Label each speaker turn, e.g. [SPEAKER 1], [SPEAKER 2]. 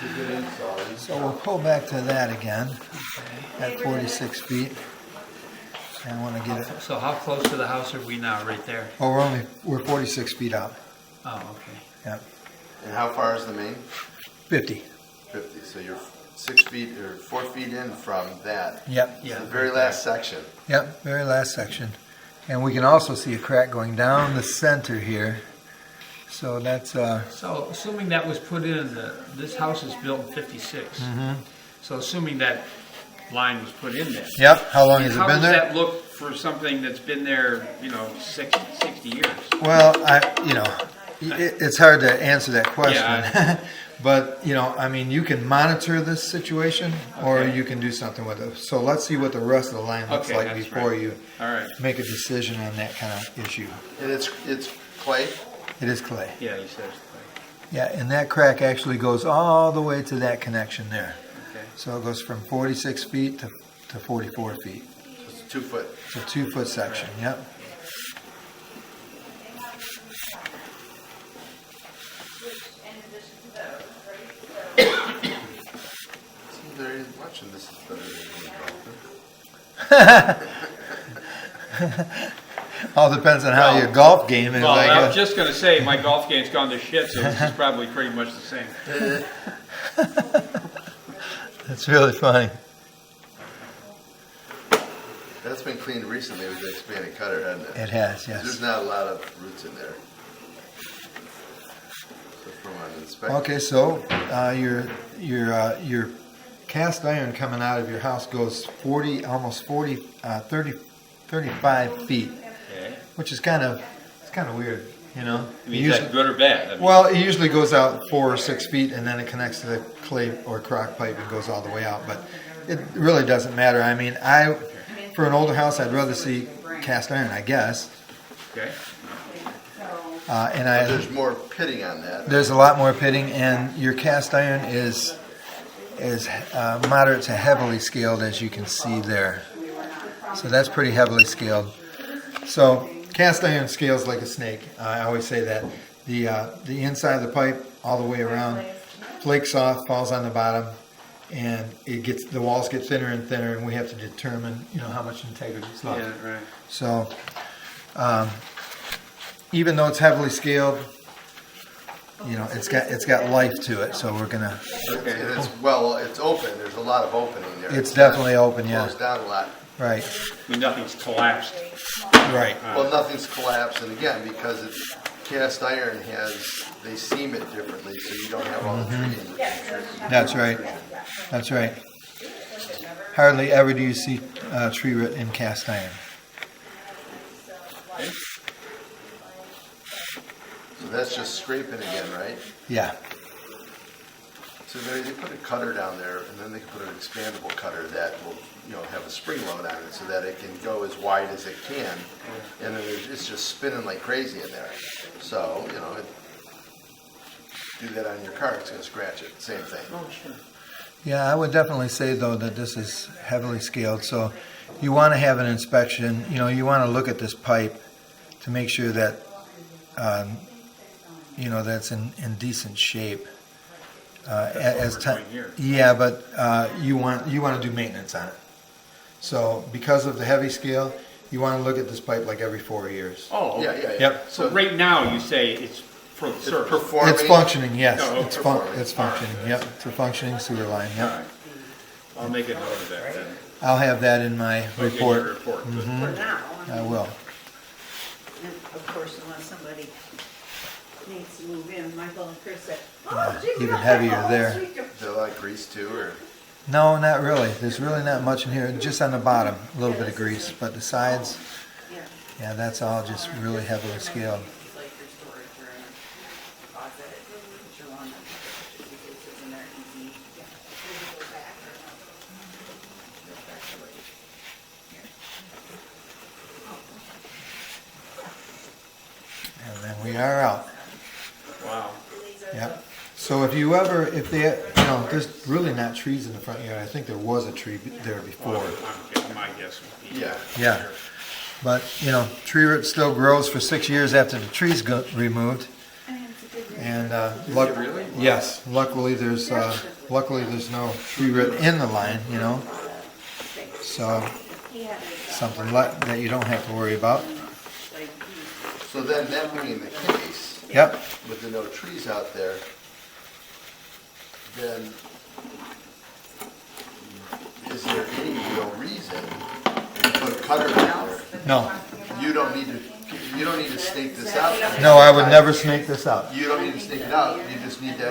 [SPEAKER 1] a good install.
[SPEAKER 2] So we'll pull back to that again at 46 feet. And I want to get it.
[SPEAKER 3] So how close to the house are we now, right there?
[SPEAKER 2] Oh, we're 46 feet out.
[SPEAKER 3] Oh, okay.
[SPEAKER 2] Yep.
[SPEAKER 1] And how far is the main?
[SPEAKER 2] 50.
[SPEAKER 1] 50. So you're 6 feet or 4 feet in from that.
[SPEAKER 2] Yep.
[SPEAKER 1] It's the very last section.
[SPEAKER 2] Yep. Very last section. And we can also see a crack going down the center here. So that's
[SPEAKER 3] So assuming that was put in, this house is built in 56. So assuming that line was put in there.
[SPEAKER 2] Yep. How long has it
[SPEAKER 3] How
[SPEAKER 2] been
[SPEAKER 3] does
[SPEAKER 2] there?
[SPEAKER 3] that look for something that's been there, 60 years?
[SPEAKER 2] Well, it's hard to answer that question.
[SPEAKER 3] Yeah,
[SPEAKER 2] But, I mean, you can monitor this situation or
[SPEAKER 3] Okay.
[SPEAKER 2] you can do something with it. So let's see what the rest of the line looks
[SPEAKER 3] Okay,
[SPEAKER 2] like
[SPEAKER 3] that's
[SPEAKER 2] before
[SPEAKER 3] right.
[SPEAKER 2] you
[SPEAKER 3] All right.
[SPEAKER 2] make a decision on that kind of issue.
[SPEAKER 1] And it's clay?
[SPEAKER 2] It is clay.
[SPEAKER 3] Yeah, he says.
[SPEAKER 2] Yeah, and that crack actually goes all the way to that connection there.
[SPEAKER 3] Okay.
[SPEAKER 2] So it goes from 46 feet to 44 feet.
[SPEAKER 1] It's 2 foot.
[SPEAKER 2] It's a 2-foot section, yep.
[SPEAKER 1] See, they're watching this is better than golfing.
[SPEAKER 2] All depends on how your golf game is,
[SPEAKER 3] Well,
[SPEAKER 2] I
[SPEAKER 3] I was
[SPEAKER 2] guess.
[SPEAKER 3] just going to say, my golf game's gone to shit, so this is probably pretty much the same.
[SPEAKER 2] That's really funny.
[SPEAKER 1] That's been cleaned recently with the expanded cutter, hasn't it?
[SPEAKER 2] It has,
[SPEAKER 1] There's
[SPEAKER 2] yes.
[SPEAKER 1] not a lot of roots in there. So from an inspection.
[SPEAKER 2] Okay, so your cast iron coming out of your house goes 35 feet,
[SPEAKER 3] Okay.
[SPEAKER 2] which is kind of weird,
[SPEAKER 3] I mean, is that good or bad? I mean,
[SPEAKER 2] Well, it usually goes out 4 or 6 feet, and then it connects to the clay or crock pipe and goes all the way out. But it really doesn't matter. I mean, for an older house, I'd rather see cast iron, I guess.
[SPEAKER 3] okay.
[SPEAKER 2] And
[SPEAKER 1] But there's more pitting on that.
[SPEAKER 2] there's a lot more pitting, and your cast iron is moderate to heavily scaled, as you can see there. So that's pretty heavily scaled. So cast iron scales like a snake. I always say that the inside of the pipe all the way around flakes off, falls on the bottom, and the walls get thinner and thinner, and we have to determine how much integrity is left.
[SPEAKER 3] Yeah, right.
[SPEAKER 2] So even though it's heavily scaled, it's got life to it. So we're gonna.
[SPEAKER 1] And it's open. There's a lot of opening there.
[SPEAKER 2] It's definitely open, yeah.
[SPEAKER 1] Closed down a lot.
[SPEAKER 2] Right.
[SPEAKER 3] I mean, nothing's collapsed.
[SPEAKER 2] Right.
[SPEAKER 1] Well, nothing's collapsed, and again, because it's cast iron they seam it differently, so you don't have all the treating.
[SPEAKER 2] That's right. That's right. Hardly ever do you see tree root in cast iron.
[SPEAKER 1] So that's just scraping again, right?
[SPEAKER 2] Yeah.
[SPEAKER 1] So they put a cutter down there, and then they can put an expandable cutter that will, have a spring load on it, so that it can go as wide as it can, and then it's just spinning like crazy in there. So, do that on your car, it's going to scratch it. Same thing.
[SPEAKER 3] Oh, sure.
[SPEAKER 2] Yeah, I would definitely say, though, that this is heavily scaled. So you want to have an inspection. You want to look at this pipe to make sure that, that's in decent shape.
[SPEAKER 3] Right here.
[SPEAKER 2] Yeah, but you want to do maintenance on it. So because of the heavy scale, you want to look at this pipe like every 4 years.
[SPEAKER 3] Oh, okay.
[SPEAKER 1] Yeah.
[SPEAKER 2] Yep.
[SPEAKER 3] So right now, you say it's for the
[SPEAKER 1] It's
[SPEAKER 3] service.
[SPEAKER 1] performing.
[SPEAKER 2] It's functioning, yes.
[SPEAKER 3] Oh, okay.
[SPEAKER 2] It's functioning. Yep, it's a functioning sewer line.
[SPEAKER 3] All
[SPEAKER 2] Yep.
[SPEAKER 3] right. I'll make a note of that then.
[SPEAKER 2] I'll have that in my
[SPEAKER 3] Okay, your
[SPEAKER 2] report.
[SPEAKER 3] report.
[SPEAKER 4] For now.
[SPEAKER 2] I will.
[SPEAKER 4] And of course, unless somebody needs to move in, Michael and Chris said,
[SPEAKER 2] Yeah,
[SPEAKER 4] gee, we
[SPEAKER 2] even
[SPEAKER 4] don't have
[SPEAKER 2] heavier
[SPEAKER 4] a whole
[SPEAKER 2] there.
[SPEAKER 4] suite of-"
[SPEAKER 1] Is there like grease too, or?
[SPEAKER 2] No, not really. There's really not much in here. Just on the bottom, a little bit of grease, but the sides,
[SPEAKER 4] Yeah.
[SPEAKER 2] yeah, that's all just really heavily scaled.
[SPEAKER 5] It's like your storage room, closet, put your lawn, just in case it's in there easy.
[SPEAKER 2] And then we are out.
[SPEAKER 3] Wow.
[SPEAKER 2] Yep. So if there's really not trees in the front yard. I think there was a tree there before.
[SPEAKER 3] My guess would be.
[SPEAKER 1] Yeah.
[SPEAKER 2] Yeah. But, tree root still grows for 6 years after the tree's removed.
[SPEAKER 4] I mean, it's a good
[SPEAKER 2] And
[SPEAKER 3] really?
[SPEAKER 2] yes, luckily there's no tree root in the line, you know. So something that you don't have to worry about.
[SPEAKER 1] So then that being the case,
[SPEAKER 2] Yep.
[SPEAKER 1] with the no trees out there, then is there any real reason to put a cutter down there?
[SPEAKER 2] No,
[SPEAKER 1] You don't need to stake this out.
[SPEAKER 2] no, I would never snake this out.
[SPEAKER 1] You don't need to stake it out, you just need to